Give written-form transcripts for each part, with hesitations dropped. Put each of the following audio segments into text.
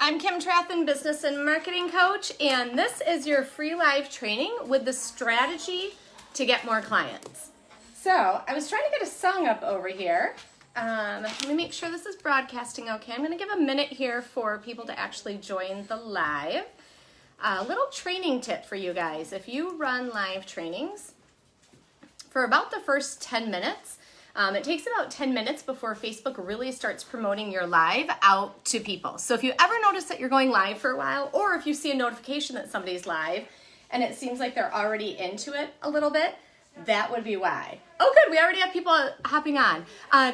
I'm Kim Trathen, business and marketing coach, and this is your free live training with the strategy to get more clients. So I was trying to get a song up over here. Let me make sure this is broadcasting okay. I'm going to give a minute here for people to actually join the live. A little training tip for you guys. If you run live trainings, for about the first 10 minutes, it takes about 10 minutes before Facebook really starts promoting your live out to people. So if you ever notice that you're going live for a while, or if you see a notification that somebody's live and it seems like they're already into it a little bit, that would be why. Oh good, we already have people hopping on.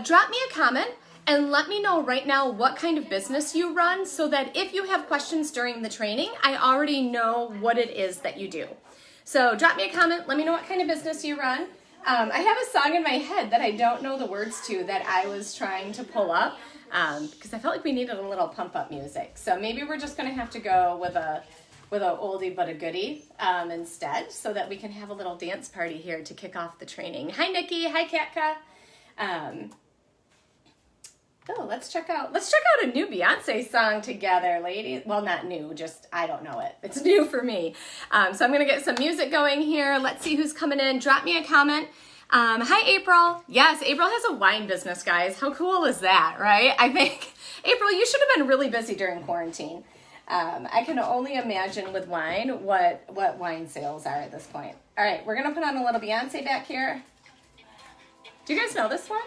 Drop me a comment and let me know right now what kind of business you run so that if you have questions during the training, I already know what it is that you do. So drop me a comment, let me know what kind of business you run. I have a song in my head that I don't know the words to that I was trying to pull up because I felt like we needed a little pump up music. So maybe we're just going to have to go with a oldie but a goodie instead so that we can have a little dance party here to kick off the training. Hi Nikki, hi Katka. Let's check out a new Beyonce song together, ladies. Well, not new, just I don't know it. It's new for me. So I'm gonna get some music going here. Let's see who's coming in. Drop me a comment. Hi, April. Yes, April has a wine business, guys. How cool is that, right? I think, April, you should have been really busy during quarantine. I can only imagine with wine what wine sales are at this point. All right, we're gonna put on a little Beyonce back here. Do you guys know this one?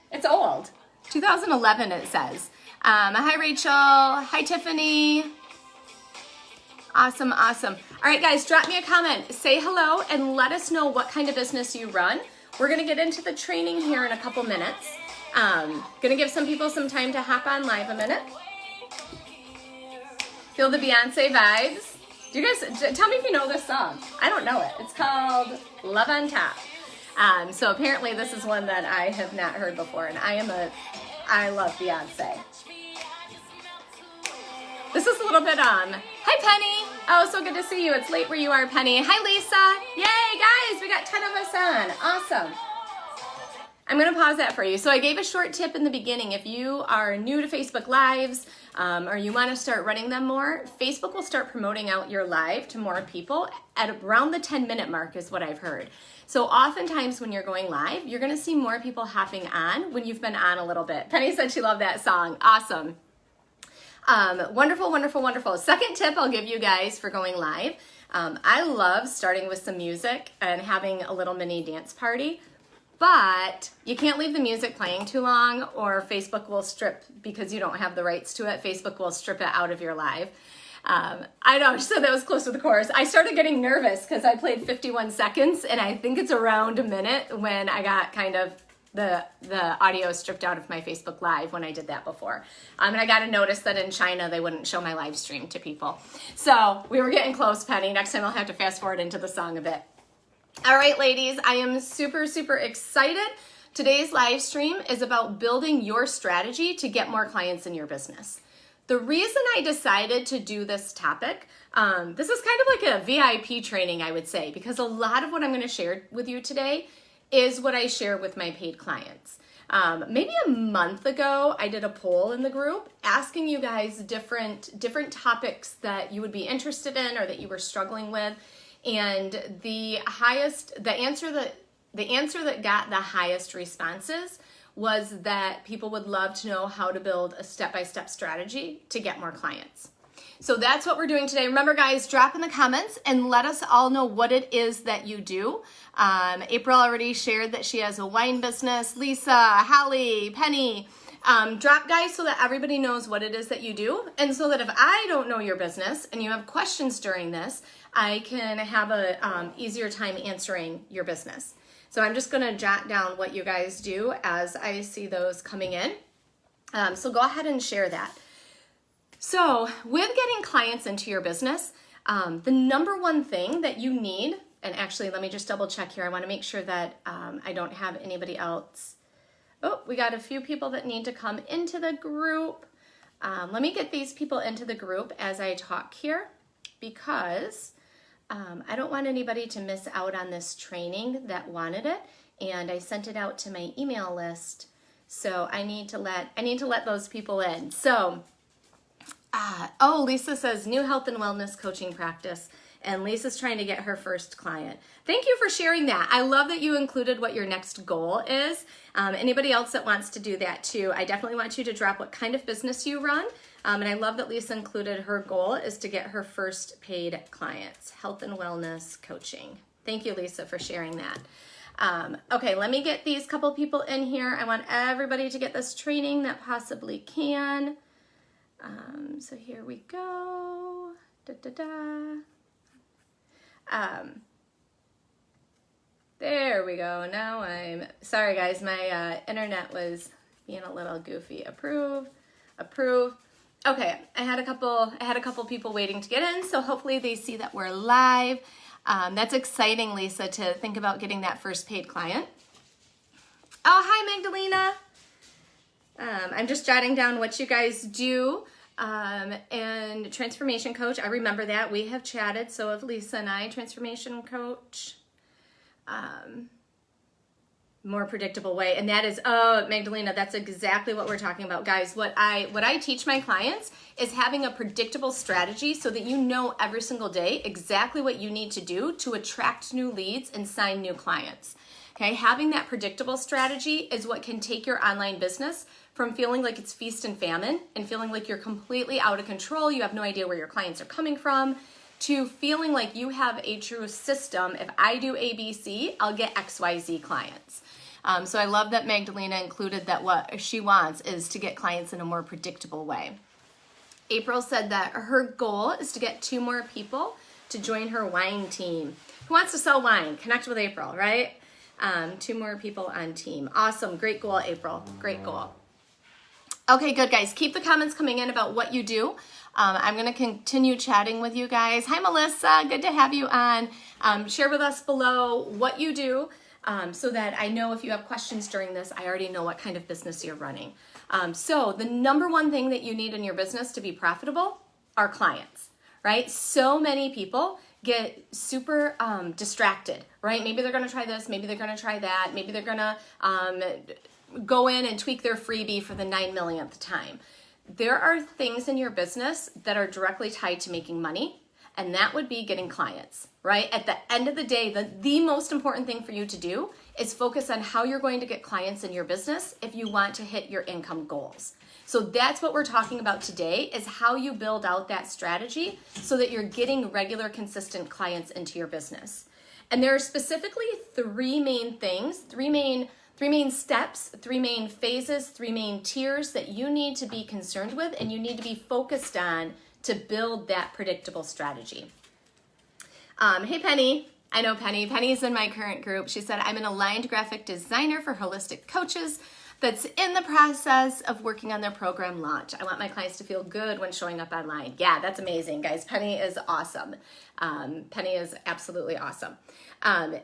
It's old. 2011 it says. Hi Rachel, hi Tiffany. Awesome. All right guys, drop me a comment, say hello, and let us know what kind of business you run. We're gonna get into the training here in a couple minutes. Gonna give some people some time to hop on live a minute. Feel the Beyonce vibes. Do you guys, tell me if you know this song. I don't know it. It's called Love on Top. So apparently this is one that I have not heard before, and I love Beyonce. This is a little bit, hi Penny. Oh, so good to see you. It's late where you are, Penny. Hi Lisa. Yay, guys, we got 10 of us on. Awesome. I'm gonna pause that for you. So I gave a short tip in the beginning. If you are new to Facebook Lives, or you wanna start running them more, Facebook will start promoting out your live to more people at around the 10-minute mark is what I've heard. So oftentimes when you're going live, you're gonna see more people hopping on when you've been on a little bit. Penny said she loved that song. Awesome. Wonderful. Second tip I'll give you guys for going live. I love starting with some music and having a little mini dance party, but you can't leave the music playing too long or Facebook will strip, because you don't have the rights to it, Facebook will strip it out of your live. I know, she said that was close to the chorus. I started getting nervous because I played 51 seconds and I think it's around a minute when I got kind of the audio stripped out of my Facebook Live when I did that before. And I got a notice that in China they wouldn't show my live stream to people. So we were getting close, Penny. Next time I'll have to fast forward into the song a bit. All right, ladies, I am super excited. Today's live stream is about building your strategy to get more clients in your business. The reason I decided to do this topic, this is kind of like a VIP training, I would say, because a lot of what I'm going to share with you today is what I share with my paid clients. Maybe a month ago, I did a poll in the group asking you guys different topics that you would be interested in or that you were struggling with, and the answer that got the highest responses was that people would love to know how to build a step-by-step strategy to get more clients. So that's what we're doing today. Remember guys, drop in the comments and let us all know what it is that you do. April already shared that she has a wine business. Lisa, Hallie, Penny. Drop guys so that everybody knows what it is that you do, and so that if I don't know your business and you have questions during this, I can have a easier time answering your business. So I'm just gonna jot down what you guys do as I see those coming in. So go ahead and share that. So with getting clients into your business, the number one thing that you need, and actually let me just double check here. I wanna make sure that I don't have anybody else. Oh, we got a few people that need to come into the group. Let me get these people into the group as I talk here, because I don't want anybody to miss out on this training that wanted it, and I sent it out to my email list, so I need to let those people in. So Oh, Lisa says new health and wellness coaching practice. And Lisa's trying to get her first client. Thank you for sharing that. I love that you included what your next goal is. Anybody else that wants to do that too, I definitely want you to drop what kind of business you run. And I love that Lisa included her goal is to get her first paid clients, health and wellness coaching. Thank you, Lisa, for sharing that. Okay, let me get these couple people in here. I want everybody to get this training that possibly can. So here we go. There we go. Now I'm sorry, guys. My internet was being a little goofy. Approve. Okay, I had a couple people waiting to get in, so hopefully they see that we're live. That's exciting, Lisa, to think about getting that first paid client. Oh, hi, Magdalena. I'm just jotting down what you guys do. And transformation coach, I remember that. We have chatted, so have Lisa and I. Transformation coach. More predictable way, and that is, oh, Magdalena, that's exactly what we're talking about, guys. What I teach my clients is having a predictable strategy so that you know every single day exactly what you need to do to attract new leads and sign new clients. Okay, having that predictable strategy is what can take your online business from feeling like it's feast and famine and feeling like you're completely out of control, you have no idea where your clients are coming from, to feeling like you have a true system. If I do ABC, I'll get XYZ clients. So I love that Magdalena included that what she wants is to get clients in a more predictable way. April said that her goal is to get 2 more people to join her wine team. Who wants to sell wine? Connect with April, right? 2 more people on team. Awesome. Great goal, April. Great goal. Okay, good, guys. Keep the comments coming in about what you do. I'm going to continue chatting with you guys. Hi, Melissa. Good to have you on. Share with us below what you do so that I know if you have questions during this, I already know what kind of business you're running. So the number one thing that you need in your business to be profitable are clients, right? So many people get super distracted, right? Maybe they're going to try this. Maybe they're going to try that. Maybe they're going to go in and tweak their freebie for the 9 millionth time. There are things in your business that are directly tied to making money, and that would be getting clients, right? At the end of the day, the most important thing for you to do is focus on how you're going to get clients in your business if you want to hit your income goals. So that's what we're talking about today, is how you build out that strategy so that you're getting regular, consistent clients into your business. And there are specifically 3 main things, 3 main steps, 3 main phases, 3 main tiers that you need to be concerned with and you need to be focused on to build that predictable strategy. Hey, Penny. I know Penny. Penny's in my current group. She said, I'm an aligned graphic designer for holistic coaches that's in the process of working on their program launch. I want my clients to feel good when showing up online. Yeah, that's amazing, guys. Penny is awesome. Penny is absolutely awesome.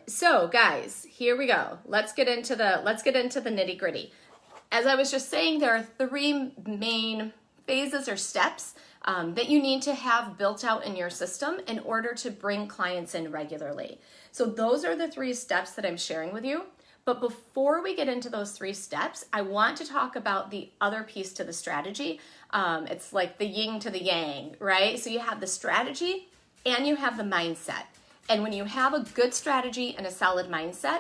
So guys, here we go. Let's get into the nitty gritty. As I was just saying, there are 3 main phases or steps that you need to have built out in your system in order to bring clients in regularly. So those are the 3 steps that I'm sharing with you. But before we get into those 3 steps, I want to talk about the other piece to the strategy. It's like the yin to the yang, right? So you have the strategy and you have the mindset. And when you have a good strategy and a solid mindset,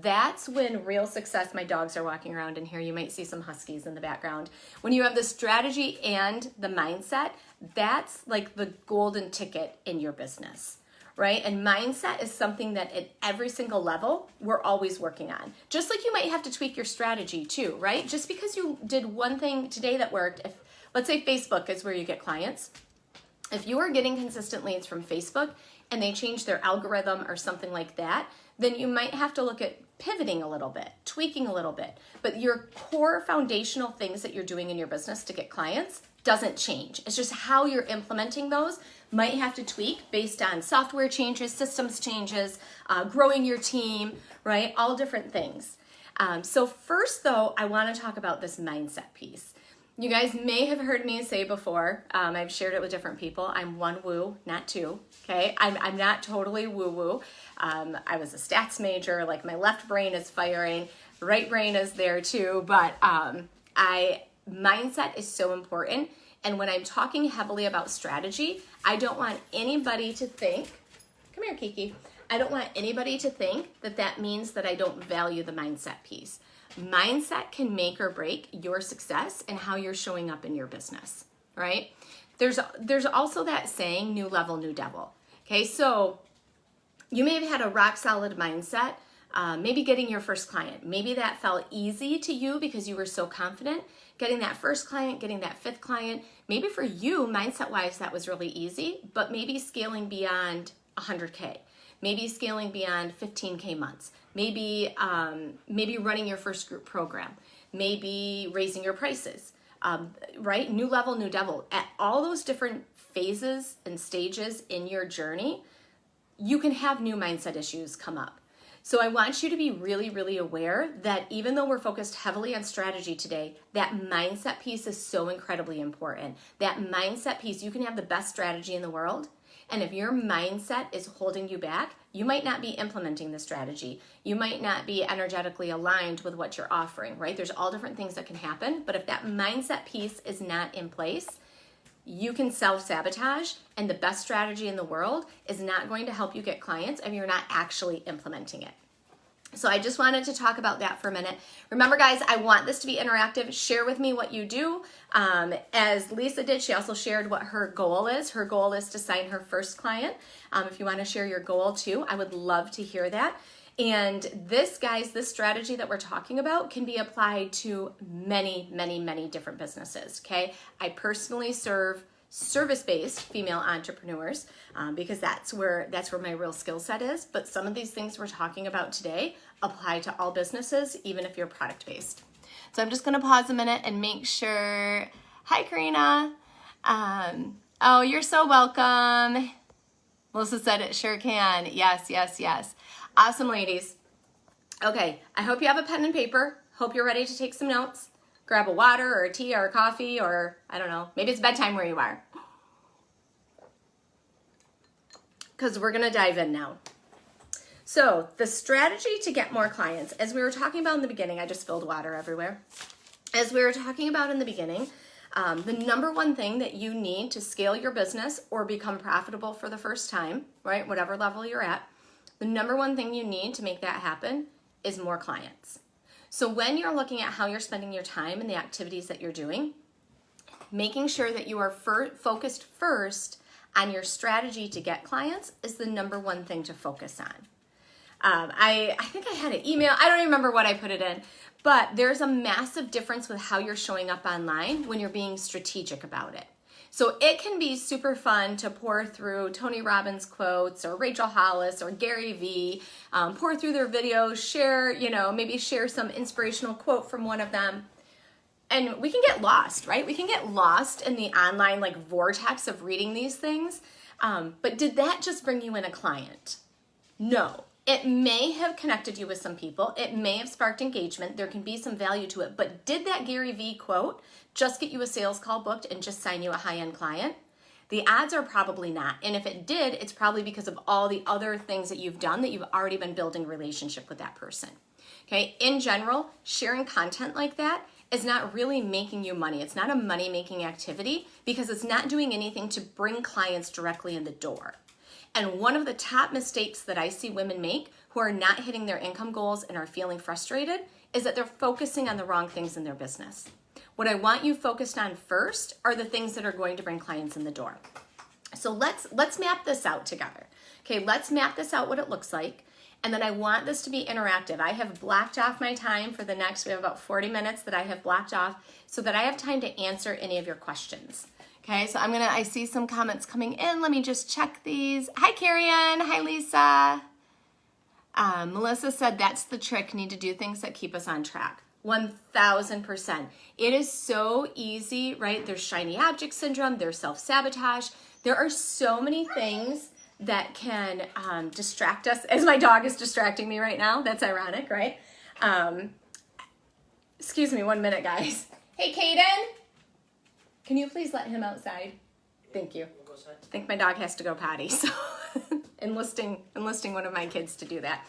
that's when real success, my dogs are walking around in here. You might see some huskies in the background. When you have the strategy and the mindset, that's like the golden ticket in your business, right? And mindset is something that at every single level, we're always working on. Just like you might have to tweak your strategy too, right? Just because you did one thing today that worked, if let's say Facebook is where you get clients, if you are getting consistent leads from Facebook and they change their algorithm or something like that, then you might have to look at pivoting a little bit, tweaking a little bit. But your core foundational things that you're doing in your business to get clients doesn't change. It's just how you're implementing those might have to tweak based on software changes, systems changes, growing your team, right? All different things. So first though, I want to talk about this mindset piece. You guys may have heard me say before, I've shared it with different people, I'm 1 woo, not 2, okay? I'm not totally woo-woo. I was a stats major, like my left brain is firing, right brain is there too, but I mindset is so important. And when I'm talking heavily about strategy, I don't want anybody to think, come here, Kiki. I don't want anybody to think that that means that I don't value the mindset piece. Mindset can make or break your success and how you're showing up in your business, right? There's also that saying, new level, new devil. Okay, so you may have had a rock solid mindset, maybe getting your first client. Maybe that felt easy to you because you were so confident. Getting that first client, getting that fifth client. Maybe for you, mindset-wise, that was really easy, but maybe scaling beyond 100K. Maybe scaling beyond 15K months. Maybe running your first group program. Maybe raising your prices, right? New level, new devil. At all those different phases and stages in your journey, you can have new mindset issues come up. So I want you to be really, really aware that even though we're focused heavily on strategy today, that mindset piece is so incredibly important. That mindset piece, you can have the best strategy in the world, and if your mindset is holding you back, you might not be implementing the strategy. You might not be energetically aligned with what you're offering, right? There's all different things that can happen, but if that mindset piece is not in place, you can self-sabotage, and the best strategy in the world is not going to help you get clients if you're not actually implementing it. So I just wanted to talk about that for a minute. Remember, guys, I want this to be interactive. Share with me what you do. As Lisa did, she also shared what her goal is. Her goal is to sign her first client. If you want to share your goal too, I would love to hear that. And this, guys, this strategy that we're talking about can be applied to many, many, many different businesses, okay? I personally serve service-based female entrepreneurs because that's where my real skill set is. But some of these things we're talking about today apply to all businesses, even if you're product-based. So I'm just going to pause a minute and make sure. Hi, Karina. Oh, you're so welcome. Melissa said it sure can. Yes, yes, yes. Awesome, ladies. Okay, I hope you have a pen and paper. Hope you're ready to take some notes. Grab a water or a tea or a coffee or, I don't know, maybe it's bedtime where you are. Because we're going to dive in now. So the strategy to get more clients, as we were talking about in the beginning, I just spilled water everywhere. As we were talking about in the beginning, the number one thing that you need to scale your business or become profitable for the first time, right, whatever level you're at, the number one thing you need to make that happen is more clients. So when you're looking at how you're spending your time and the activities that you're doing, making sure that you are focused first on your strategy to get clients is the number one thing to focus on. I think I had an email, I don't even remember what I put it in, but there's a massive difference with how you're showing up online when you're being strategic about it. So it can be super fun to pour through Tony Robbins quotes or Rachel Hollis or Gary Vee, pour through their videos, share, maybe share some inspirational quote from one of them. And we can get lost, right? We can get lost in the online vortex of reading these things. But did that just bring you in a client? No. It may have connected you with some people. It may have sparked engagement. There can be some value to it. But did that Gary Vee quote just get you a sales call booked and just sign you a high-end client? The odds are probably not. And if it did, it's probably because of all the other things that you've done that you've already been building a relationship with that person. Okay, in general, sharing content like that is not really making you money. It's not a money-making activity because it's not doing anything to bring clients directly in the door. And one of the top mistakes that I see women make who are not hitting their income goals and are feeling frustrated is that they're focusing on the wrong things in their business. What I want you focused on first are the things that are going to bring clients in the door. So let's map this out together. Okay, let's map this out what it looks like. And then I want this to be interactive. I have blocked off my time for the next, we have about 40 minutes that I have blocked off so that I have time to answer any of your questions. Okay, so I see some comments coming in. Let me just check these. Hi, Carrie-Ann. Hi, Lisa. Melissa said that's the trick. Need to do things that keep us on track. 1000%. It is so easy, right? There's shiny object syndrome. There's self-sabotage. There are so many things that can distract us. As my dog is distracting me right now. That's ironic, right? Excuse me 1 minute, guys. Hey, Caden. Can you please let him outside? Thank you. I think my dog has to go potty, so enlisting one of my kids to do that.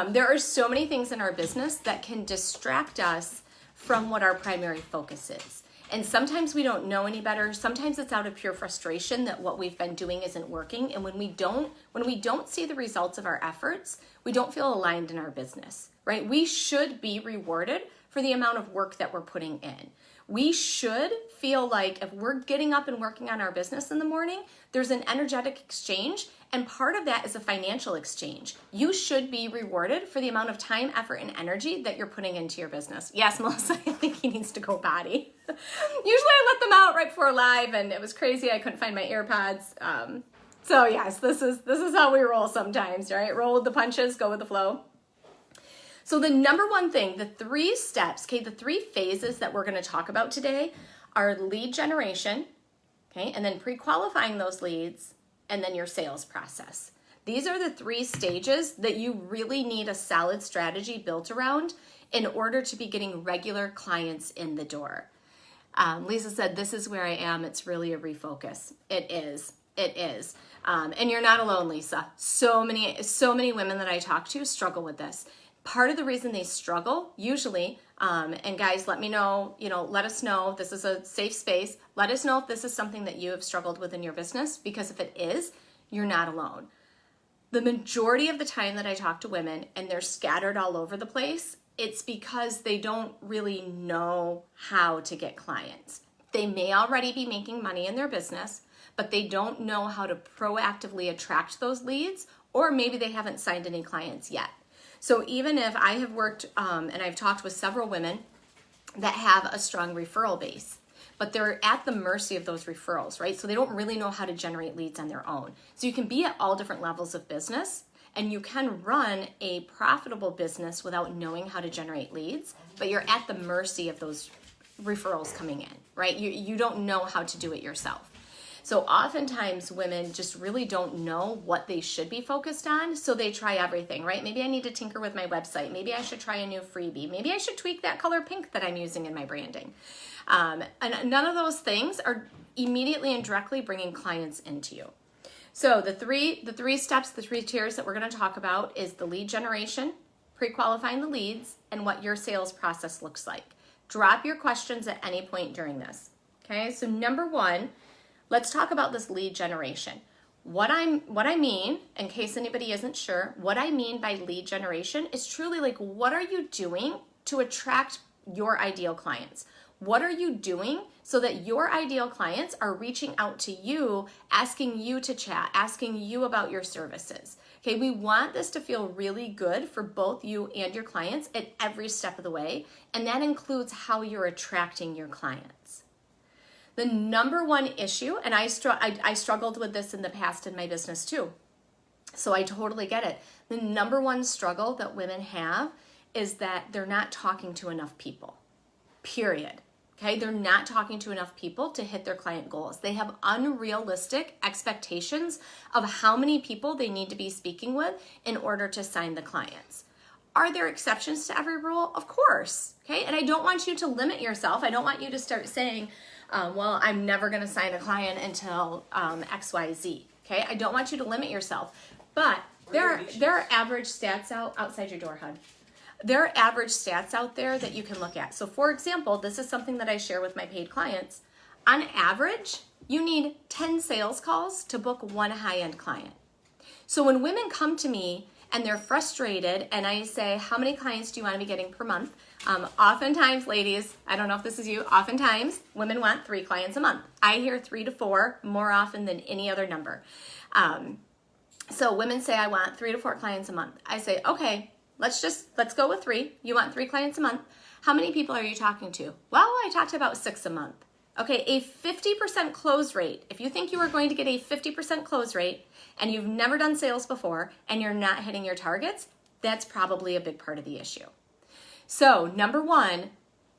There are so many things in our business that can distract us from what our primary focus is. And sometimes we don't know any better. Sometimes it's out of pure frustration that what we've been doing isn't working. And when we don't see the results of our efforts, we don't feel aligned in our business, right? We should be rewarded for the amount of work that we're putting in. We should feel like if we're getting up and working on our business in the morning, there's an energetic exchange, and part of that is a financial exchange. You should be rewarded for the amount of time, effort, and energy that you're putting into your business. Yes, Melissa, I think he needs to go potty. Usually I let them out right before live, and it was crazy. I couldn't find my AirPods. So yes, this is how we roll sometimes, right? Roll with the punches, go with the flow. So the number one thing, the 3 steps, okay, the 3 phases that we're going to talk about today are lead generation, okay, and then pre-qualifying those leads, and then your sales process. These are the 3 stages that you really need a solid strategy built around in order to be getting regular clients in the door. Lisa said, this is where I am. It's really a refocus. It is. It is. And you're not alone, Lisa. So many women that I talk to struggle with this. Part of the reason they struggle, usually, and guys, let me know, let us know. This is a safe space. Let us know if this is something that you have struggled with in your business, because if it is, you're not alone. The majority of the time that I talk to women and they're scattered all over the place, it's because they don't really know how to get clients. They may already be making money in their business, but they don't know how to proactively attract those leads, or maybe they haven't signed any clients yet. So even if I have worked, and I've talked with several women that have a strong referral base, but they're at the mercy of those referrals, right? So they don't really know how to generate leads on their own. So you can be at all different levels of business, and you can run a profitable business without knowing how to generate leads, but you're at the mercy of those referrals coming in, right? You don't know how to do it yourself. So oftentimes women just really don't know what they should be focused on, so they try everything, right? Maybe I need to tinker with my website. Maybe I should try a new freebie. Maybe I should tweak that color pink that I'm using in my branding. And none of those things are immediately and directly bringing clients into you. So the three steps, the 3 tiers that we're going to talk about is the lead generation, pre-qualifying the leads, and what your sales process looks like. Drop your questions at any point during this. Okay, so number 1, let's talk about this lead generation. What I mean, in case anybody isn't sure, what I mean by lead generation is truly like, what are you doing to attract your ideal clients? What are you doing so that your ideal clients are reaching out to you, asking you to chat, asking you about your services? Okay, we want this to feel really good for both you and your clients at every step of the way, and that includes how you're attracting your clients. The number 1 issue, and I struggled with this in the past in my business too, so I totally get it. The number 1 struggle that women have is that they're not talking to enough people, period. Okay, they're not talking to enough people to hit their client goals. They have unrealistic expectations of how many people they need to be speaking with in order to sign the clients. Are there exceptions to every rule? Of course, okay? And I don't want you to limit yourself. I don't want you to start saying, well, I'm never gonna sign a client until XYZ, okay? I don't want you to limit yourself. But there are average stats outside your door, hon. There are average stats out there that you can look at. So for example, this is something that I share with my paid clients. On average, you need 10 sales calls to book 1 high-end client. So when women come to me and they're frustrated and I say, how many clients do you want to be getting per month? Oftentimes, ladies, I don't know if this is you, oftentimes women want 3 clients a month. I hear 3 to 4 more often than any other number. So women say, I want 3 to 4 clients a month. I say, okay, let's go with 3. You want 3 clients a month. How many people are you talking to? Well, I talk to about 6 a month. Okay, a 50% close rate. If you think you are going to get a 50% close rate and you've never done sales before and you're not hitting your targets, that's probably a big part of the issue. So number 1,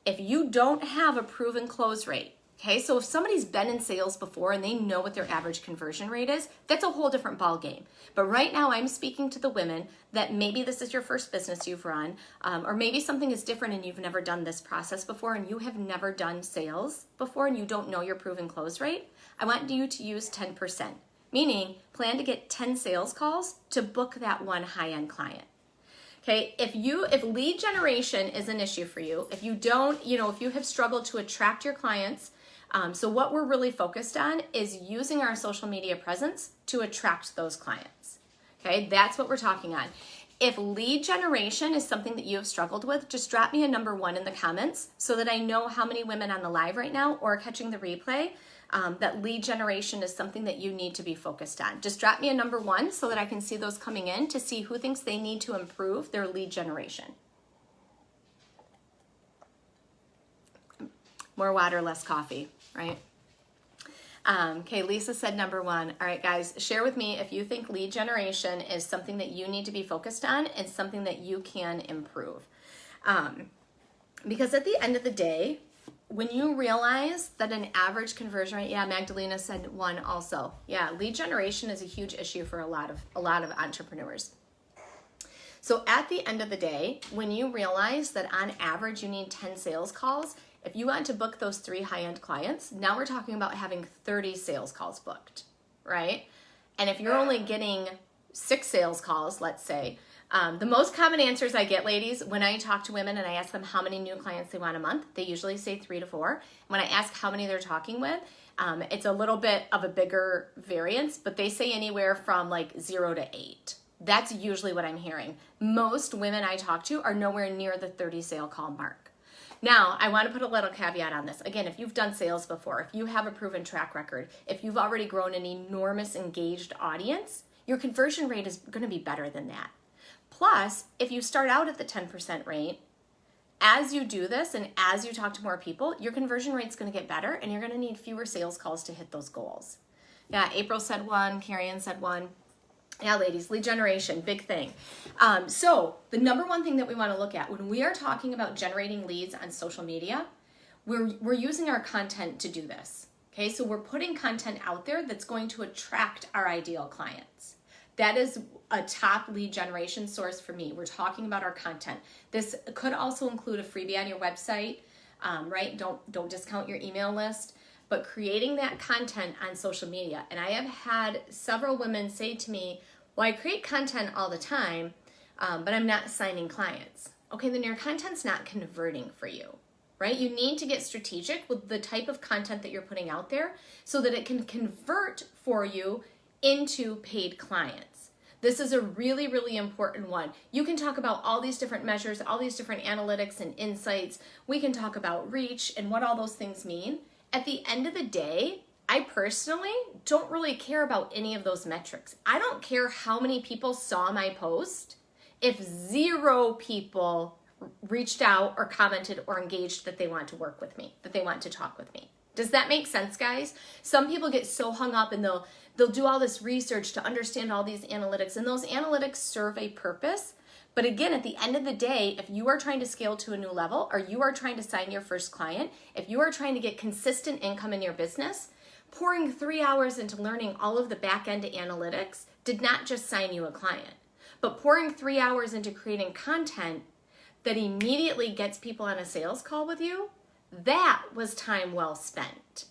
if you don't have a proven close rate, okay, so if somebody's been in sales before and they know what their average conversion rate is, that's a whole different ball game. But right now I'm speaking to the women that maybe this is your first business you've run, or maybe something is different and you've never done this process before and you have never done sales before and you don't know your proven close rate. I want you to use 10%, meaning plan to get 10 sales calls to book that 1 high-end client. Okay, if lead generation is an issue for you, if you don't, if you have struggled to attract your clients, so what we're really focused on is using our social media presence to attract those clients. Okay, that's what we're talking on. If lead generation is something that you have struggled with, just drop me a number 1 in the comments so that I know how many women on the live right now or catching the replay that lead generation is something that you need to be focused on. Just drop me a number 1 so that I can see those coming in to see who thinks they need to improve their lead generation. More water, less coffee, right? Okay, Lisa said number 1. All right, guys, share with me if you think lead generation is something that you need to be focused on and something that you can improve. Because at the end of the day, when you realize that an average conversion rate, yeah, Magdalena said 1 also. Yeah, lead generation is a huge issue for a lot of entrepreneurs. So at the end of the day, when you realize that on average you need 10 sales calls, if you want to book those 3 high-end clients, now we're talking about having 30 sales calls booked, right? And if you're only getting 6 sales calls, let's say, the most common answers I get, ladies, when I talk to women and I ask them how many new clients they want a month, they usually say 3 to 4. When I ask how many they're talking with, it's a little bit of a bigger variance, but they say anywhere from like 0 to 8. That's usually what I'm hearing. Most women I talk to are nowhere near the 30 sale call mark. Now, I want to put a little caveat on this. Again, if you've done sales before, if you have a proven track record, if you've already grown an enormous engaged audience, your conversion rate is going to be better than that. Plus, if you start out at the 10% rate, as you do this and as you talk to more people, your conversion rate's going to get better and you're going to need fewer sales calls to hit those goals. Yeah, April said 1, Carrion said 1. Yeah, ladies, lead generation, big thing. So the number 1 thing that we want to look at when we are talking about generating leads on social media, we're using our content to do this. Okay, so we're putting content out there that's going to attract our ideal clients. That is a top lead generation source for me. We're talking about our content. This could also include a freebie on your website, right? Don't discount your email list. But creating that content on social media. And I have had several women say to me, well, I create content all the time, but I'm not signing clients. Okay, then your content's not converting for you, right? You need to get strategic with the type of content that you're putting out there so that it can convert for you into paid clients. This is a really, really important one. You can talk about all these different measures, all these different analytics and insights. We can talk about reach and what all those things mean. At the end of the day, I personally don't really care about any of those metrics. I don't care how many people saw my post if 0 people reached out or commented or engaged that they want to work with me, that they want to talk with me. Does that make sense, guys? Some people get so hung up and they'll do all this research to understand all these analytics, and those analytics serve a purpose. But again, at the end of the day, if you are trying to scale to a new level or you are trying to sign your first client, if you are trying to get consistent income in your business, pouring 3 hours into learning all of the back-end analytics did not just sign you a client. But pouring 3 hours into creating content that immediately gets people on a sales call with you, that was time well spent.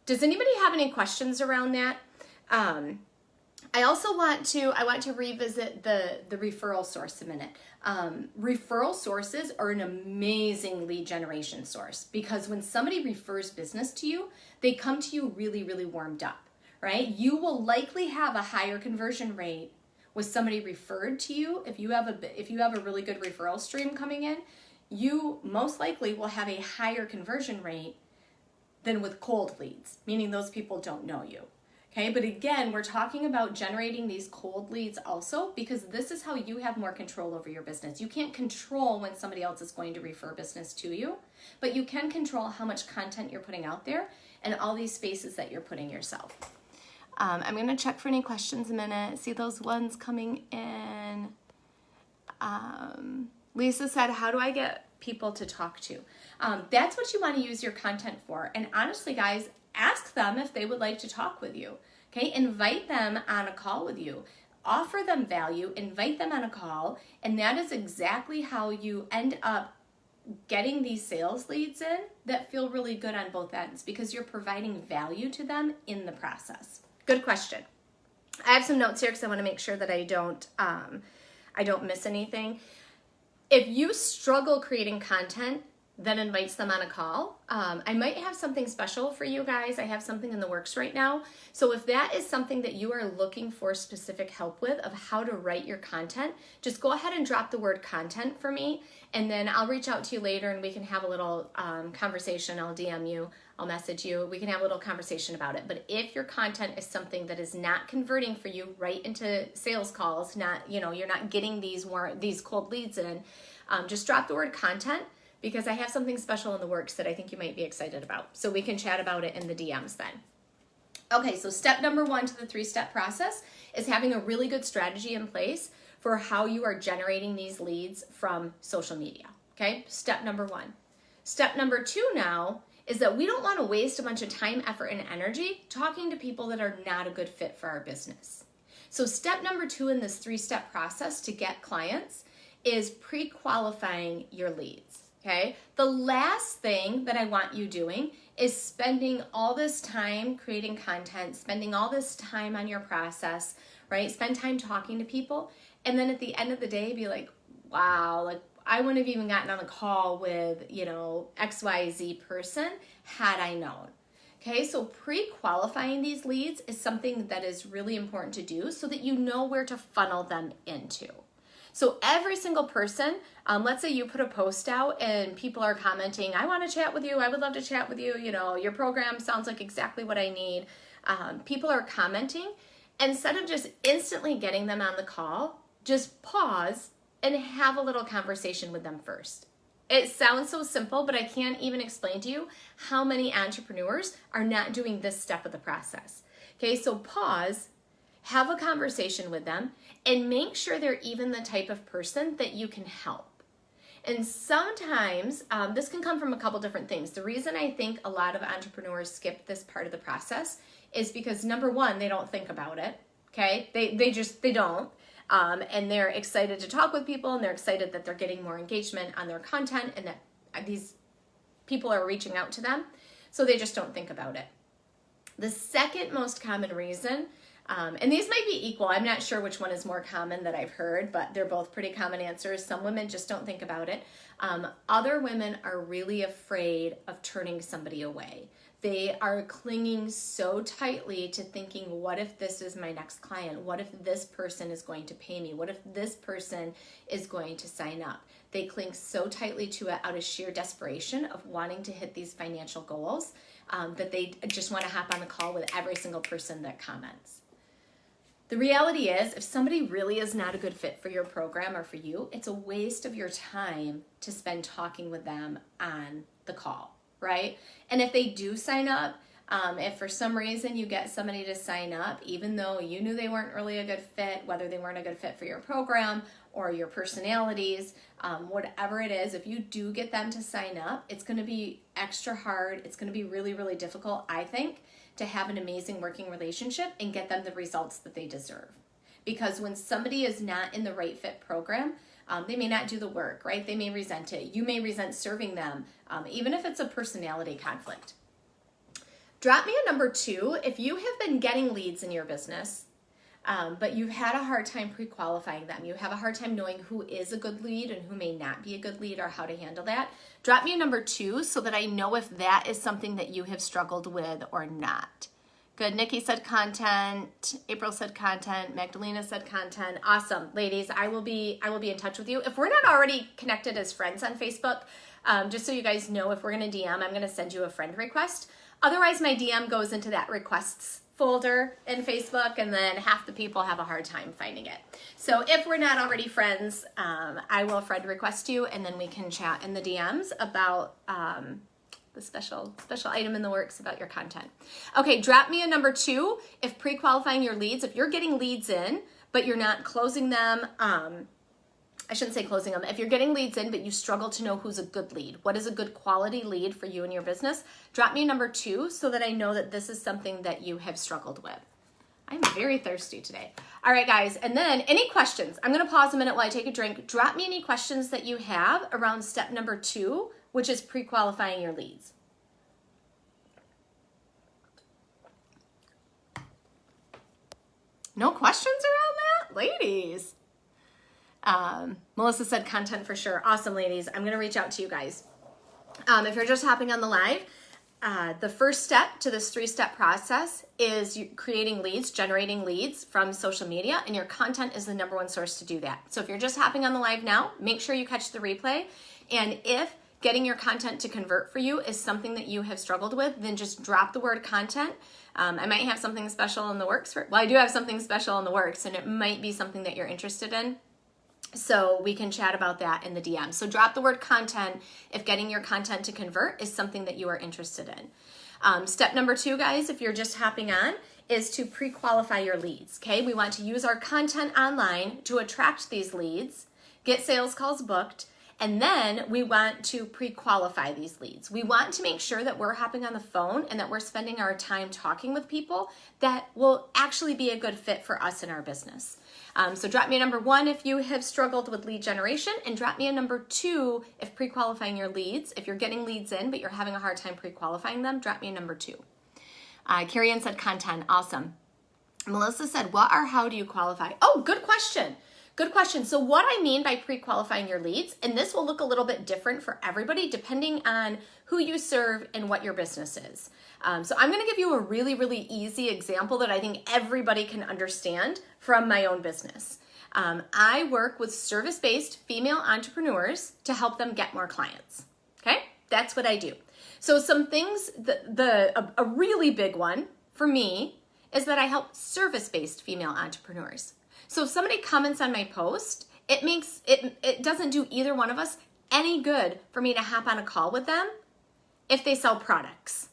Does anybody have any questions around that? I also want to revisit the referral source a minute. Referral sources are an amazing lead generation source because when somebody refers business to you, they come to you really, really warmed up, right? You will likely have a higher conversion rate with somebody referred to you. If you have a really good referral stream coming in, you most likely will have a higher conversion rate than with cold leads, meaning those people don't know you. Okay, but again, we're talking about generating these cold leads also because this is how you have more control over your business. You can't control when somebody else is going to refer business to you, but you can control how much content you're putting out there and all these spaces that you're putting yourself. I'm going to check for any questions a minute. See those ones coming in. Lisa said, how do I get people to talk to? That's what you want to use your content for. And honestly, guys, ask them if they would like to talk with you. Okay, invite them on a call with you. Offer them value, invite them on a call, and that is exactly how you end up getting these sales leads in that feel really good on both ends because you're providing value to them in the process. Good question. I have some notes here because I want to make sure that I I don't miss anything. If you struggle creating content that invites them on a call, I might have something special for you guys. I have something in the works right now. So if that is something that you are looking for specific help with of how to write your content, just go ahead and drop the word content for me, and then I'll reach out to you later and we can have a little conversation. I'll DM you, I'll message you. We can have a little conversation about it. But if your content is something that is not converting for you right into sales calls, not, you're not getting these cold leads in, just drop the word content, because I have something special in the works that I think you might be excited about. So we can chat about it in the DMs then. Okay, so step number 1 to the 3-step process is having a really good strategy in place for how you are generating these leads from social media. Okay, step number 1. Step number 2 now is that we don't want to waste a bunch of time, effort, and energy talking to people that are not a good fit for our business. So step number 2 in this 3-step process to get clients is pre-qualifying your leads. Okay, the last thing that I want you doing is spending all this time creating content, spending all this time on your process, right? Spend time talking to people, and then at the end of the day be like, wow, like I wouldn't have even gotten on a call with, XYZ person had I known. Okay, so pre-qualifying these leads is something that is really important to do so that you know where to funnel them into. So every single person, let's say you put a post out and people are commenting, I want to chat with you, I would love to chat with you, your program sounds like exactly what I need. People are commenting. Instead of just instantly getting them on the call, just pause and have a little conversation with them first. It sounds so simple, but I can't even explain to you how many entrepreneurs are not doing this step of the process. Okay, so pause, have a conversation with them, and make sure they're even the type of person that you can help. And sometimes this can come from a couple different things. The reason I think a lot of entrepreneurs skip this part of the process is because, number 1, they don't think about it. Okay, they don't. And they're excited to talk with people, and they're excited that they're getting more engagement on their content and that these people are reaching out to them. So they just don't think about it. The second most common reason, and these might be equal, I'm not sure which one is more common that I've heard, but they're both pretty common answers. Some women just don't think about it. Other women are really afraid of turning somebody away. They are clinging so tightly to thinking, what if this is my next client? What if this person is going to pay me? What if this person is going to sign up? They cling so tightly to it out of sheer desperation of wanting to hit these financial goals that they just want to hop on a call with every single person that comments. The reality is, if somebody really is not a good fit for your program or for you, it's a waste of your time to spend talking with them on the call, right? And if they do sign up, if for some reason you get somebody to sign up, even though you knew they weren't really a good fit, whether they weren't a good fit for your program or your personalities, whatever it is, if you do get them to sign up, it's going to be extra hard. It's going to be really, really difficult, I think, to have an amazing working relationship and get them the results that they deserve. Because when somebody is not in the right fit program, they may not do the work, right? They may resent it. You may resent serving them, even if it's a personality conflict. Drop me a number 2 if you have been getting leads in your business, but you've had a hard time pre-qualifying them. You have a hard time knowing who is a good lead and who may not be a good lead or how to handle that. Drop me a number 2 so that I know if that is something that you have struggled with or not. Good. Nikki said content. April said content. Magdalena said content. Awesome. Ladies, I will be in touch with you. If we're not already connected as friends on Facebook, just so you guys know, if we're going to DM, I'm going to send you a friend request. Otherwise, my DM goes into that requests folder in Facebook, and then half the people have a hard time finding it. So if we're not already friends, I will friend request you, and then we can chat in the DMs about the special item in the works about your content. Okay, drop me a number 2 if pre-qualifying your leads, if you're getting leads in, but you're not closing them, I shouldn't say closing them. If you're getting leads in, but you struggle to know who's a good lead, what is a good quality lead for you and your business, drop me a number 2 so that I know that this is something that you have struggled with. I'm very thirsty today. All right, guys. And then any questions? I'm going to pause a minute while I take a drink. Drop me any questions that you have around step number 2, which is pre-qualifying your leads. No questions around that? Ladies. Melissa said content for sure. Awesome, ladies. I'm going to reach out to you guys. If you're just hopping on the live, the first step to this 3-step process is creating leads, generating leads from social media, and your content is the number one source to do that. So if you're just hopping on the live now, make sure you catch the replay. And if getting your content to convert for you is something that you have struggled with, then just drop the word content. I might have something special in the works I do have something special in the works, and it might be something that you're interested in. So we can chat about that in the DM. So drop the word content if getting your content to convert is something that you are interested in. Step number 2, guys, if you're just hopping on, is to pre-qualify your leads, okay? We want to use our content online to attract these leads, get sales calls booked, and then we want to pre-qualify these leads. We want to make sure that we're hopping on the phone and that we're spending our time talking with people that will actually be a good fit for us in our business. So drop me a number 1 if you have struggled with lead generation, and drop me a number 2 if pre-qualifying your leads. If you're getting leads in but you're having a hard time pre-qualifying them, drop me a number 2. Carrie Ann said content. Awesome. Melissa said, what or how do you qualify? Oh, good question. Good question. So what I mean by pre-qualifying your leads, and this will look a little bit different for everybody depending on who you serve and what your business is. So I'm going to give you a really, really easy example that I think everybody can understand from my own business. I work with service-based female entrepreneurs to help them get more clients. Okay? That's what I do. So some things, a really big one for me is that I help service-based female entrepreneurs. So if somebody comments on my post, it doesn't do either one of us any good for me to hop on a call with them if they sell products,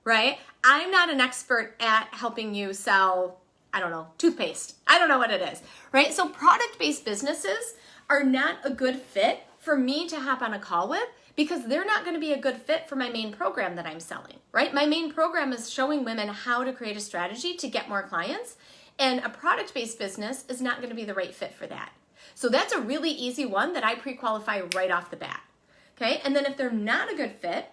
right? I'm not an expert at helping you sell, I don't know, toothpaste. I don't know what it is, right? So product-based businesses are not a good fit for me to hop on a call with because they're not going to be a good fit for my main program that I'm selling, right? My main program is showing women how to create a strategy to get more clients. And a product-based business is not going to be the right fit for that. So that's a really easy one that I pre-qualify right off the bat. Okay, and then if they're not a good fit,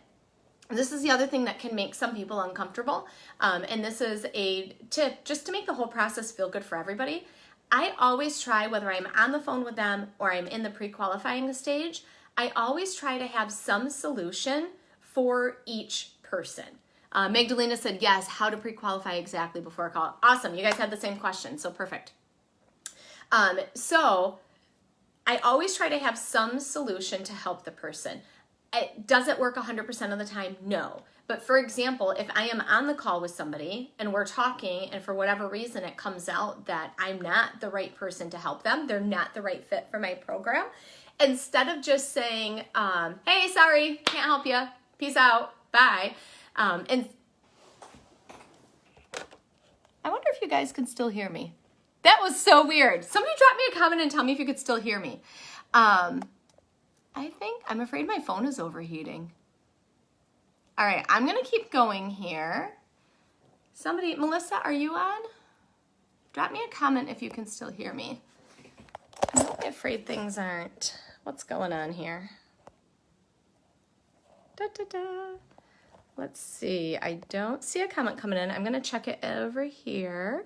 this is the other thing that can make some people uncomfortable. And this is a tip just to make the whole process feel good for everybody. I always try, whether I'm on the phone with them or I'm in the pre-qualifying stage, I always try to have some solution for each person. Magdalena said, yes, how to pre-qualify exactly before a call. Awesome. You guys had the same question, so perfect. So I always try to have some solution to help the person. Does it work 100% of the time? No. But for example, if I am on the call with somebody and we're talking and for whatever reason it comes out that I'm not the right person to help them, they're not the right fit for my program, instead of just saying, hey, sorry, can't help you, peace out, bye, and I wonder if you guys can still hear me. That was so weird. Somebody drop me a comment and tell me if you could still hear me. I'm afraid my phone is overheating. All right, I'm gonna keep going here. Somebody, Melissa, are you on? Drop me a comment if you can still hear me. I'm really afraid things aren't. What's going on here? Let's see, I don't see a comment coming in. I'm gonna check it over here.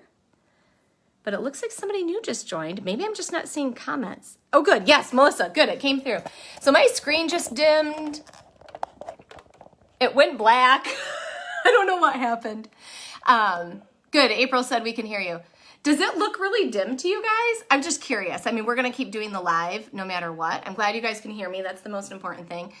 But it looks like somebody new just joined. Maybe I'm just not seeing comments. Oh, good, yes, Melissa, good, it came through. So my screen just dimmed. It went black. I don't know what happened. Good, April said we can hear you. Does it look really dim to you guys? I'm just curious. I mean, we're gonna keep doing the live no matter what. I'm glad you guys can hear me. That's the most important thing.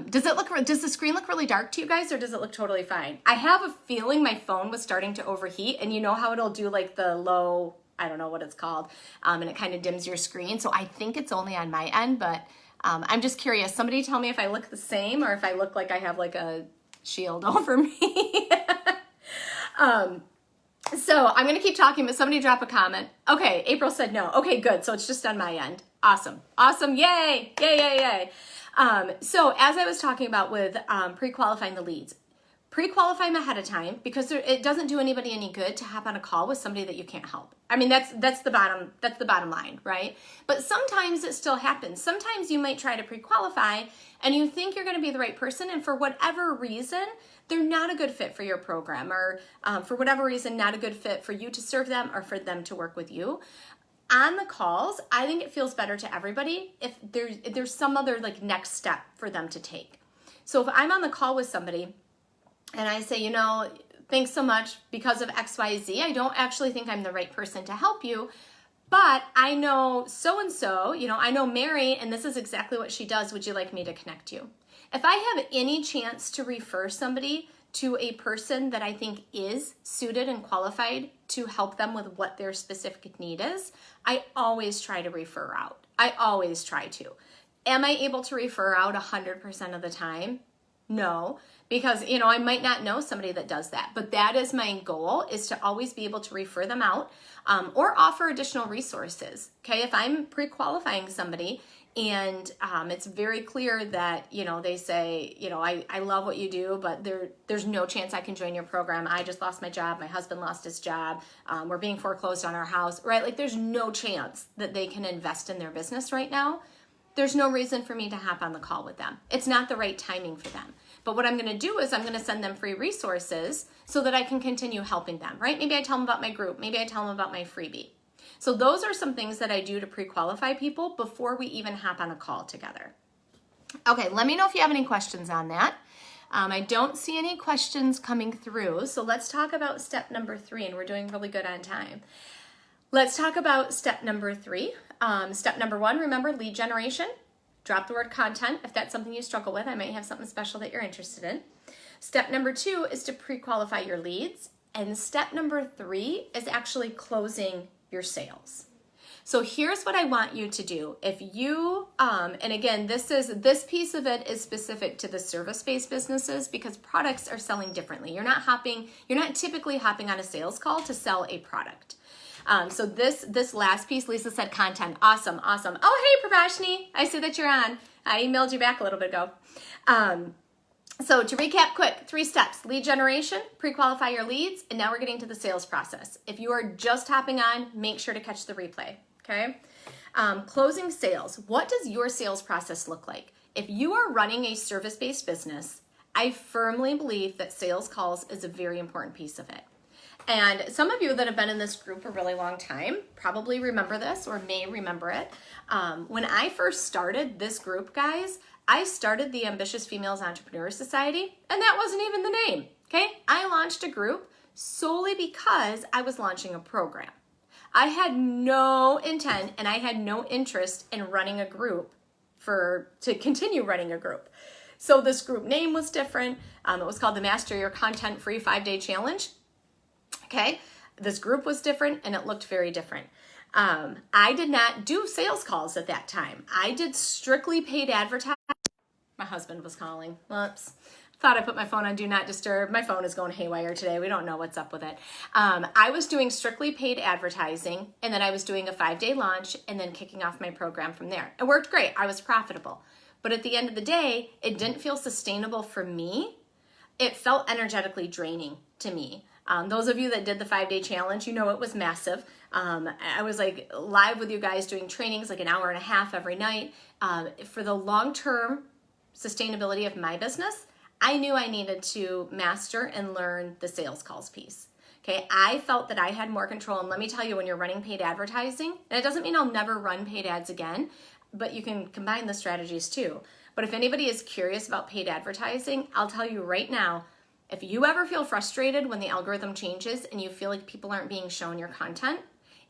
Does the screen look really dark to you guys, or does it look totally fine? I have a feeling my phone was starting to overheat, and you know how it'll do like the low, I don't know what it's called, and it kind of dims your screen. So I think it's only on my end, but I'm just curious. Somebody tell me if I look the same or if I look like I have like a shield over me. So I'm going to keep talking, but somebody drop a comment. Okay, April said no. Okay, good. So it's just on my end. Awesome. Awesome. Yay. Yay, yay, yay. So as I was talking about with pre-qualifying the leads, pre-qualify them ahead of time because it doesn't do anybody any good to hop on a call with somebody that you can't help. I mean, that's the bottom line, right? But sometimes it still happens. Sometimes you might try to pre-qualify and you think you're going to be the right person, and for whatever reason, they're not a good fit for your program, or for whatever reason, not a good fit for you to serve them or for them to work with you. On the calls, I think it feels better to everybody if there's some other like next step for them to take. So if I'm on the call with somebody and I say, thanks so much because of XYZ, I don't actually think I'm the right person to help you, but I know so-and-so, I know Mary, and this is exactly what she does. Would you like me to connect you? If I have any chance to refer somebody to a person that I think is suited and qualified to help them with what their specific need is, I always try to refer out. I always try to. Am I able to refer out 100% of the time? No, because, I might not know somebody that does that, but that is my goal, is to always be able to refer them out or offer additional resources. Okay, if I'm pre-qualifying somebody and it's very clear that, they say, I love what you do, but there's no chance I can join your program. I just lost my job. My husband lost his job. We're being foreclosed on our house, right? Like there's no chance that they can invest in their business right now. There's no reason for me to hop on the call with them. It's not the right timing for them. But what I'm going to do is I'm going to send them free resources so that I can continue helping them, right? Maybe I tell them about my group. Maybe I tell them about my freebie. So those are some things that I do to pre-qualify people before we even hop on a call together. Okay, let me know if you have any questions on that. I don't see any questions coming through. So let's talk about step number 3, and we're doing really good on time. Let's talk about step number 3. Step number 1, remember, lead generation. Drop the word content. If that's something you struggle with, I might have something special that you're interested in. Step number 2 is to pre-qualify your leads. And step number 3 is actually closing your sales. So here's what I want you to do. If you, and again, this piece of it is specific to the service-based businesses because products are selling differently. You're not typically hopping on a sales call to sell a product. So this last piece, Lisa said content. Awesome. Oh, hey, Prabhashni. I see that you're on. I emailed you back a little bit ago. So to recap quick, 3 steps: lead generation, pre-qualify your leads, and now we're getting to the sales process. If you are just hopping on, make sure to catch the replay, okay? Closing sales. What does your sales process look like? If you are running a service-based business, I firmly believe that sales calls is a very important piece of it. And some of you that have been in this group a really long time probably remember this or may remember it. When I first started this group, guys, I started the Ambitious Females Entrepreneur Society, and that wasn't even the name, okay? I launched a group solely because I was launching a program. I had no intent and I had no interest in running a group to continue running a group. So this group name was different. It was called the Master Your Content Free 5-Day Challenge. Okay, this group was different and it looked very different. I did not do sales calls at that time. I did strictly paid advertising. My husband was calling. Whoops. Thought I put my phone on Do Not Disturb. My phone is going haywire today. We don't know what's up with it. I was doing strictly paid advertising, and then I was doing a 5-day launch and then kicking off my program from there. It worked great. I was profitable. But at the end of the day, it didn't feel sustainable for me. It felt energetically draining to me. Those of you that did the 5-day challenge, it was massive. I was like live with you guys doing trainings like an hour and a half every night. For the long-term sustainability of my business, I knew I needed to master and learn the sales calls piece. Okay, I felt that I had more control. And let me tell you, when you're running paid advertising, and it doesn't mean I'll never run paid ads again, but you can combine the strategies too. But if anybody is curious about paid advertising, I'll tell you right now, if you ever feel frustrated when the algorithm changes and you feel like people aren't being shown your content,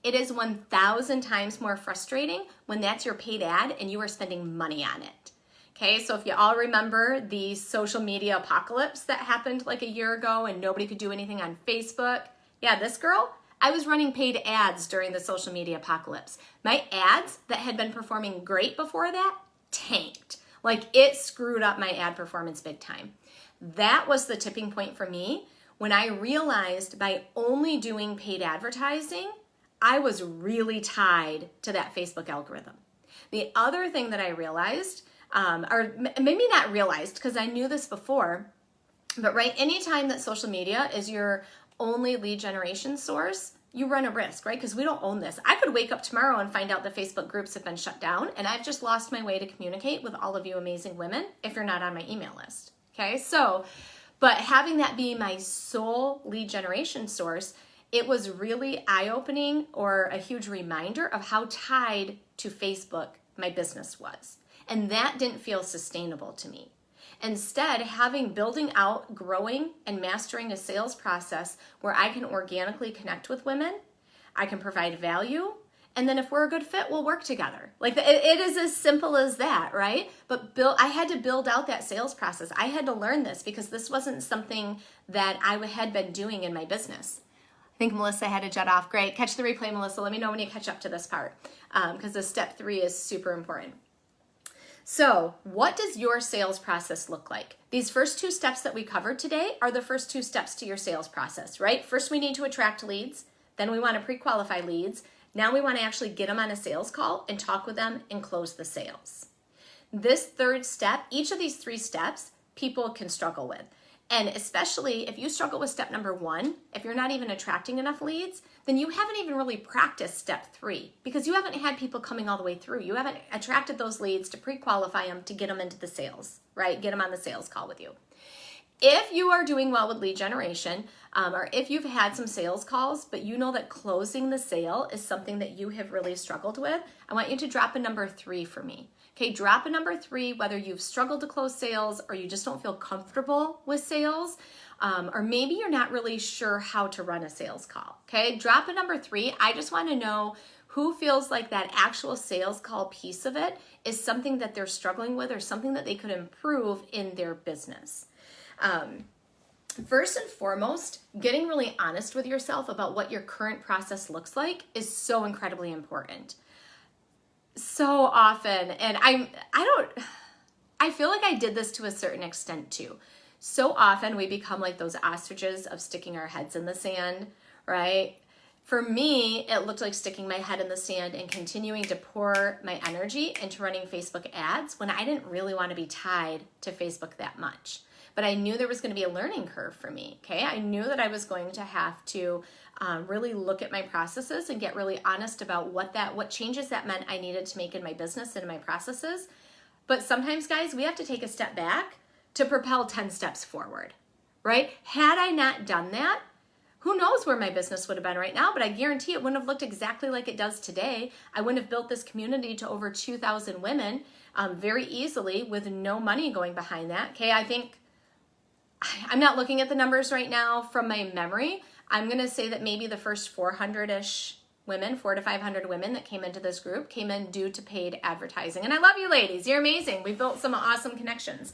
it is 1,000 times more frustrating when that's your paid ad and you are spending money on it. Okay, so if you all remember the social media apocalypse that happened like a year ago and nobody could do anything on Facebook, yeah, this girl, I was running paid ads during the social media apocalypse. My ads that had been performing great before that tanked. Like it screwed up my ad performance big time. That was the tipping point for me when I realized by only doing paid advertising, I was really tied to that Facebook algorithm. The other thing that I realized, or maybe not realized because I knew this before, but right, anytime that social media is your only lead generation source, you run a risk, right? Because we don't own this. I could wake up tomorrow and find out that Facebook groups have been shut down and I've just lost my way to communicate with all of you amazing women if you're not on my email list. Okay, so, but having that be my sole lead generation source, it was really eye-opening or a huge reminder of how tied to Facebook my business was. And that didn't feel sustainable to me. Instead, building out, growing, and mastering a sales process where I can organically connect with women, I can provide value, and then if we're a good fit, we'll work together. Like it is as simple as that, right? But I had to build out that sales process. I had to learn this because this wasn't something that I had been doing in my business. I think Melissa had to jet off. Great. Catch the replay, Melissa. Let me know when you catch up to this part because the step 3 is super important. So what does your sales process look like? These first 2 steps that we covered today are the first 2 steps to your sales process, right? First, we need to attract leads. Then we want to pre-qualify leads. Now we want to actually get them on a sales call and talk with them and close the sales. This 3rd step, each of these 3 steps, people can struggle with. And especially if you struggle with step number 1, if you're not even attracting enough leads, then you haven't even really practiced step 3 because you haven't had people coming all the way through. You haven't attracted those leads to pre-qualify them to get them into the sales, right? Get them on the sales call with you. If you are doing well with lead generation, or if you've had some sales calls, but you know that closing the sale is something that you have really struggled with, I want you to drop a number 3 for me. Okay, drop a number 3, whether you've struggled to close sales or you just don't feel comfortable with sales, or maybe you're not really sure how to run a sales call. Okay, drop a number 3. I just want to know who feels like that actual sales call piece of it is something that they're struggling with or something that they could improve in their business. First and foremost, getting really honest with yourself about what your current process looks like is so incredibly important. So often, and I feel like I did this to a certain extent too. So often we become like those ostriches of sticking our heads in the sand, right? For me, it looked like sticking my head in the sand and continuing to pour my energy into running Facebook ads when I didn't really want to be tied to Facebook that much. But I knew there was going to be a learning curve for me, okay? I knew that I was going to have to really look at my processes and get really honest about what changes that meant I needed to make in my business and in my processes. But sometimes, guys, we have to take a step back to propel 10 steps forward, right? Had I not done that, who knows where my business would have been right now, but I guarantee it wouldn't have looked exactly like it does today. I wouldn't have built this community to over 2,000 women very easily with no money going behind that, okay? I'm not looking at the numbers right now from my memory. I'm going to say that maybe the first 400-ish women, 400 to 500 women that came into this group came in due to paid advertising. And I love you ladies. You're amazing. We built some awesome connections.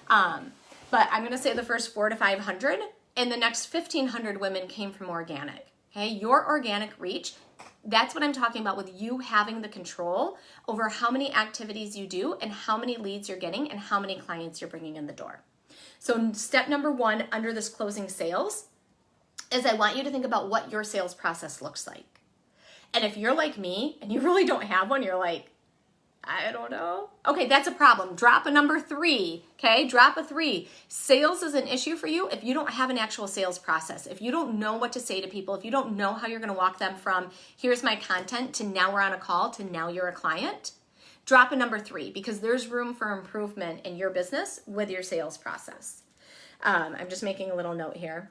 But I'm going to say the first 400 to 500 and the next 1,500 women came from organic. Okay, your organic reach, that's what I'm talking about with you having the control over how many activities you do and how many leads you're getting and how many clients you're bringing in the door. So step number 1 under this closing sales is I want you to think about what your sales process looks like. And if you're like me and you really don't have one, you're like, I don't know. Okay, that's a problem. Drop a number 3, okay? Drop a 3. Sales is an issue for you if you don't have an actual sales process. If you don't know what to say to people, if you don't know how you're going to walk them from here's my content to now we're on a call to now you're a client, drop a number 3 because there's room for improvement in your business with your sales process. I'm just making a little note here.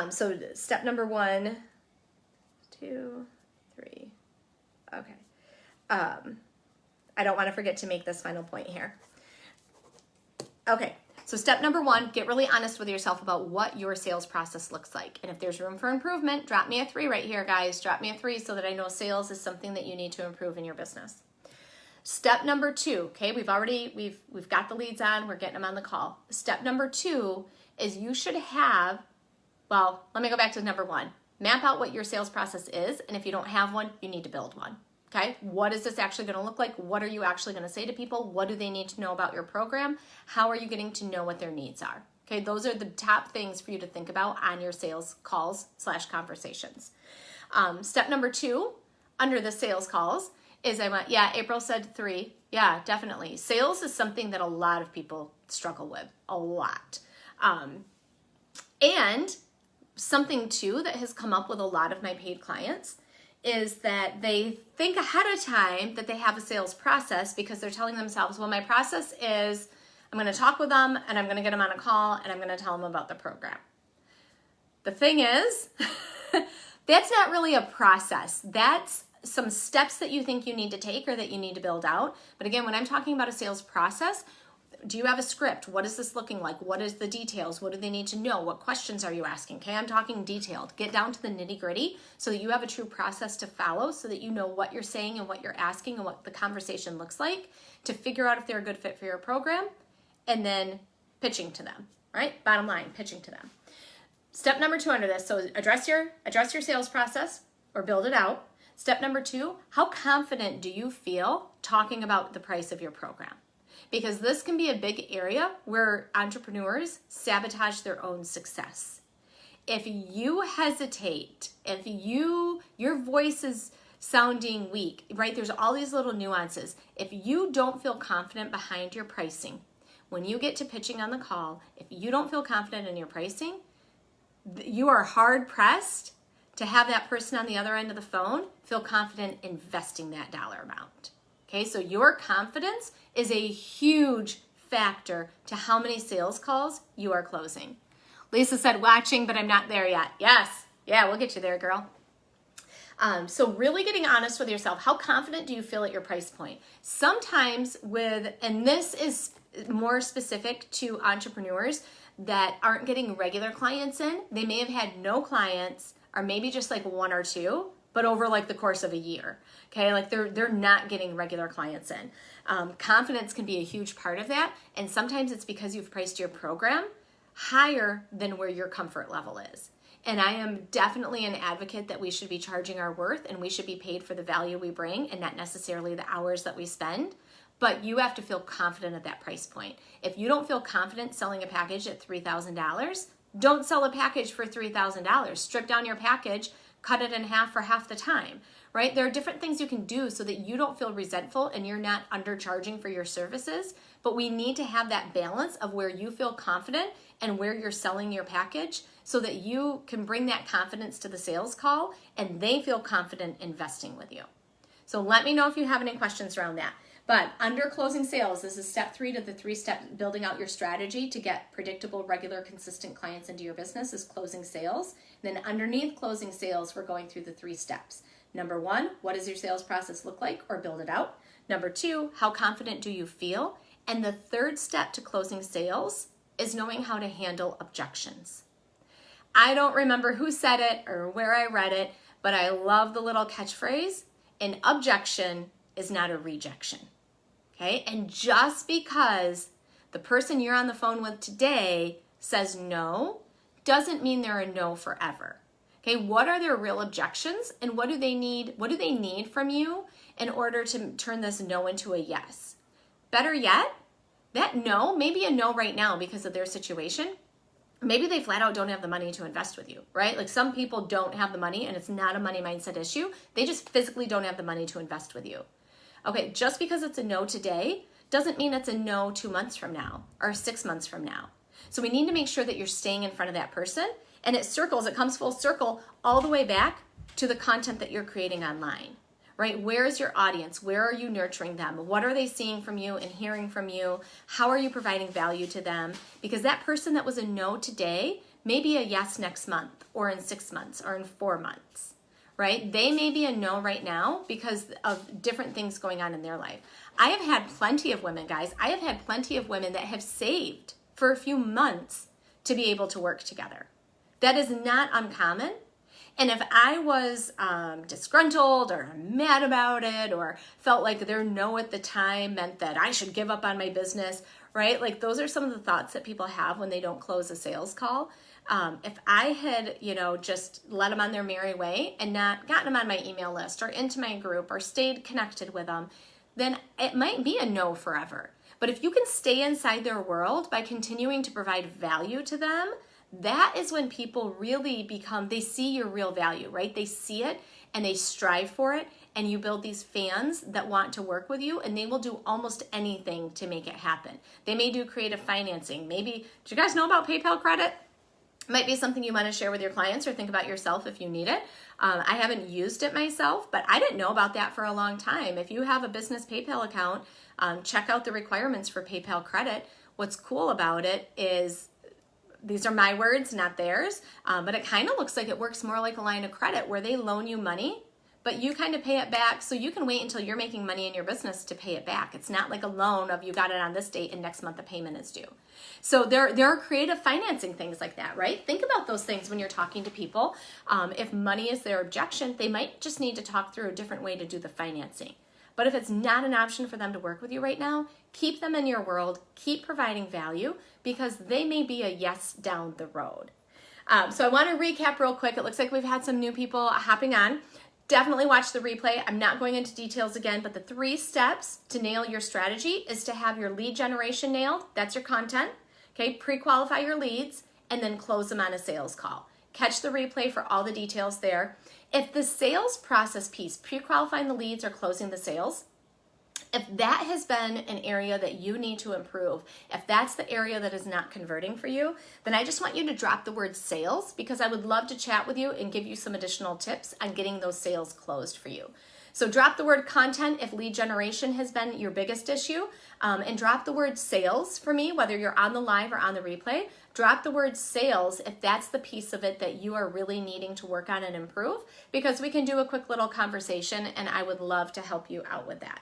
So step number 1, 2, 3. Okay. I don't want to forget to make this final point here. Okay, so step number 1, get really honest with yourself about what your sales process looks like. And if there's room for improvement, drop me a 3 right here, guys. Drop me a 3 so that I know sales is something that you need to improve in your business. Step number 2, okay, we've got the leads on, we're getting them on the call. Step number 2 is you should have, well, let me go back to number 1. Map out what your sales process is, and if you don't have one, you need to build one. Okay, what is this actually going to look like? What are you actually going to say to people? What do they need to know about your program? How are you getting to know what their needs are? Okay, those are the top things for you to think about on your sales calls / conversations. Step number 2, under the sales calls, is April said 3. Yeah, definitely. Sales is something that a lot of people struggle with, a lot. And something too that has come up with a lot of my paid clients is that they think ahead of time that they have a sales process because they're telling themselves, well, my process is I'm going to talk with them and I'm going to get them on a call and I'm going to tell them about the program. The thing is, That's not really a process. That's some steps that you think you need to take or that you need to build out. But again, when I'm talking about a sales process, do you have a script? What is this looking like? What is the details? What do they need to know? What questions are you asking? Okay, I'm talking detailed. Get down to the nitty gritty so that you have a true process to follow, so that you know what you're saying and what you're asking and what the conversation looks like to figure out if they're a good fit for your program, and then pitching to them, right? Bottom line, pitching to them. Step number 2 under this, so address your sales process or build it out. Step number 2, how confident do you feel talking about the price of your program? Because this can be a big area where entrepreneurs sabotage their own success. If you hesitate, if your voice is sounding weak, right? There's all these little nuances. If you don't feel confident behind your pricing, when you get to pitching on the call, if you don't feel confident in your pricing, you are hard pressed to have that person on the other end of the phone feel confident investing that dollar amount. Okay, so your confidence is a huge factor to how many sales calls you are closing. Lisa said, watching, but I'm not there yet. Yes, yeah, we'll get you there, girl. So really getting honest with yourself, how confident do you feel at your price point? Sometimes and this is more specific to entrepreneurs that aren't getting regular clients in. They may have had no clients, or maybe just like 1 or 2, but over like the course of a year. Okay, like they're not getting regular clients in. Confidence can be a huge part of that, and sometimes it's because you've priced your program higher than where your comfort level is. And I am definitely an advocate that we should be charging our worth, and we should be paid for the value we bring and not necessarily the hours that we spend. But you have to feel confident at that price point. If you don't feel confident selling a package at $3,000, don't sell a package for $3,000. Strip down your package, cut it in half for half the time, right? There are different things you can do so that you don't feel resentful and you're not undercharging for your services. But we need to have that balance of where you feel confident and where you're selling your package so that you can bring that confidence to the sales call and they feel confident investing with you. So let me know if you have any questions around that. But under closing sales, this is step 3 to the 3-step building out your strategy to get predictable, regular, consistent clients into your business is closing sales. And then underneath closing sales, we're going through the 3 steps. Number 1, what does your sales process look like or build it out? Number 2, how confident do you feel? And the 3rd step to closing sales is knowing how to handle objections. I don't remember who said it or where I read it, but I love the little catchphrase, an objection is not a rejection. Okay, and just because the person you're on the phone with today says no, doesn't mean they're a no forever. Okay, what are their real objections and what do they need? What do they need from you in order to turn this no into a yes? Better yet, that no may be a no right now because of their situation. Maybe they flat out don't have the money to invest with you, right? Like some people don't have the money and it's not a money mindset issue. They just physically don't have the money to invest with you. Okay, just because it's a no today doesn't mean it's a no 2 months from now or 6 months from now. So we need to make sure that you're staying in front of that person, and it comes full circle all the way back to the content that you're creating online, right? Where is your audience? Where are you nurturing them? What are they seeing from you and hearing from you? How are you providing value to them? Because that person that was a no today may be a yes next month or in 6 months or in 4 months. Right? They may be a no right now because of different things going on in their life. I have had plenty of women, guys. I have had plenty of women that have saved for a few months to be able to work together. That is not uncommon. And if I was disgruntled or mad about it or felt like their no at the time meant that I should give up on my business, right? Like those are some of the thoughts that people have when they don't close a sales call. If I had, just let them on their merry way and not gotten them on my email list or into my group or stayed connected with them, then it might be a no forever. But if you can stay inside their world by continuing to provide value to them, that is when people really they see your real value, right? They see it and they strive for it, and you build these fans that want to work with you, and they will do almost anything to make it happen. They may do creative financing. Maybe, do you guys know about PayPal credit? Might be something you want to share with your clients or think about yourself if you need it. I haven't used it myself, but I didn't know about that for a long time. If you have a business PayPal account, check out the requirements for PayPal credit. What's cool about it is these are my words, not theirs, but it kind of looks like it works more like a line of credit where they loan you money, but you kind of pay it back, so you can wait until you're making money in your business to pay it back. It's not like a loan of you got it on this date and next month the payment is due. So there are creative financing things like that, right? Think about those things when you're talking to people. If money is their objection, they might just need to talk through a different way to do the financing. But if it's not an option for them to work with you right now, keep them in your world, keep providing value, because they may be a yes down the road. So I want to recap real quick. It looks like we've had some new people hopping on. Definitely watch the replay. I'm not going into details again, but the 3 steps to nail your strategy is to have your lead generation nailed. That's your content. Okay, pre-qualify your leads and then close them on a sales call. Catch the replay for all the details there. If the sales process piece, pre-qualifying the leads or closing the sales, if that has been an area that you need to improve, if that's the area that is not converting for you, then I just want you to drop the word sales, because I would love to chat with you and give you some additional tips on getting those sales closed for you. So drop the word content if lead generation has been your biggest issue, and drop the word sales for me, whether you're on the live or on the replay. Drop the word sales if that's the piece of it that you are really needing to work on and improve, because we can do a quick little conversation and I would love to help you out with that.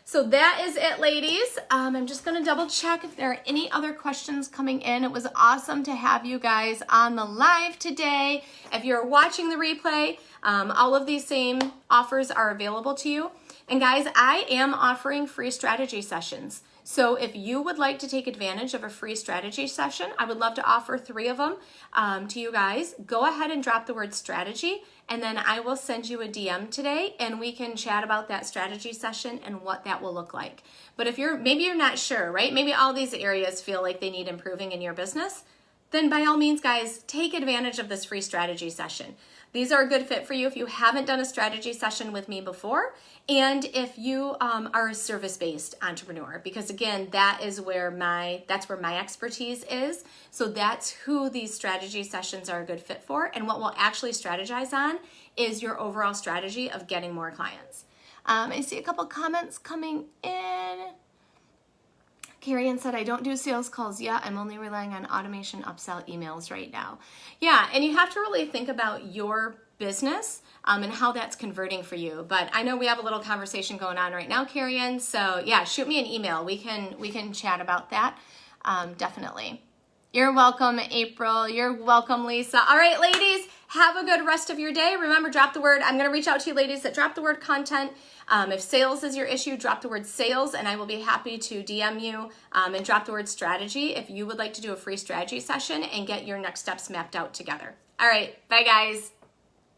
So that is it, ladies. I'm just going to double check if there are any other questions coming in. It was awesome to have you guys on the live today. If you're watching the replay, all of these same offers are available to you. And guys, I am offering free strategy sessions. So if you would like to take advantage of a free strategy session, I would love to offer 3 of them to you guys. Go ahead and drop the word strategy, and then I will send you a DM today and we can chat about that strategy session and what that will look like. But if maybe you're not sure, right? Maybe all these areas feel like they need improving in your business, then by all means, guys, take advantage of this free strategy session. These are a good fit for you if you haven't done a strategy session with me before, and if you are a service-based entrepreneur, because again, that's where my expertise is. So that's who these strategy sessions are a good fit for, and what we'll actually strategize on is your overall strategy of getting more clients. I see a couple comments coming in. Carrie said, I don't do sales calls yet. I'm only relying on automation upsell emails right now. Yeah, and you have to really think about your business and how that's converting for you. But I know we have a little conversation going on right now, Carrie. So yeah, shoot me an email. We can chat about that. Definitely. You're welcome, April. You're welcome, Lisa. All right, ladies, have a good rest of your day. Remember, drop the word. I'm going to reach out to you, ladies, that drop the word content. If sales is your issue, drop the word sales, and I will be happy to DM you and drop the word strategy if you would like to do a free strategy session and get your next steps mapped out together. All right, bye, guys.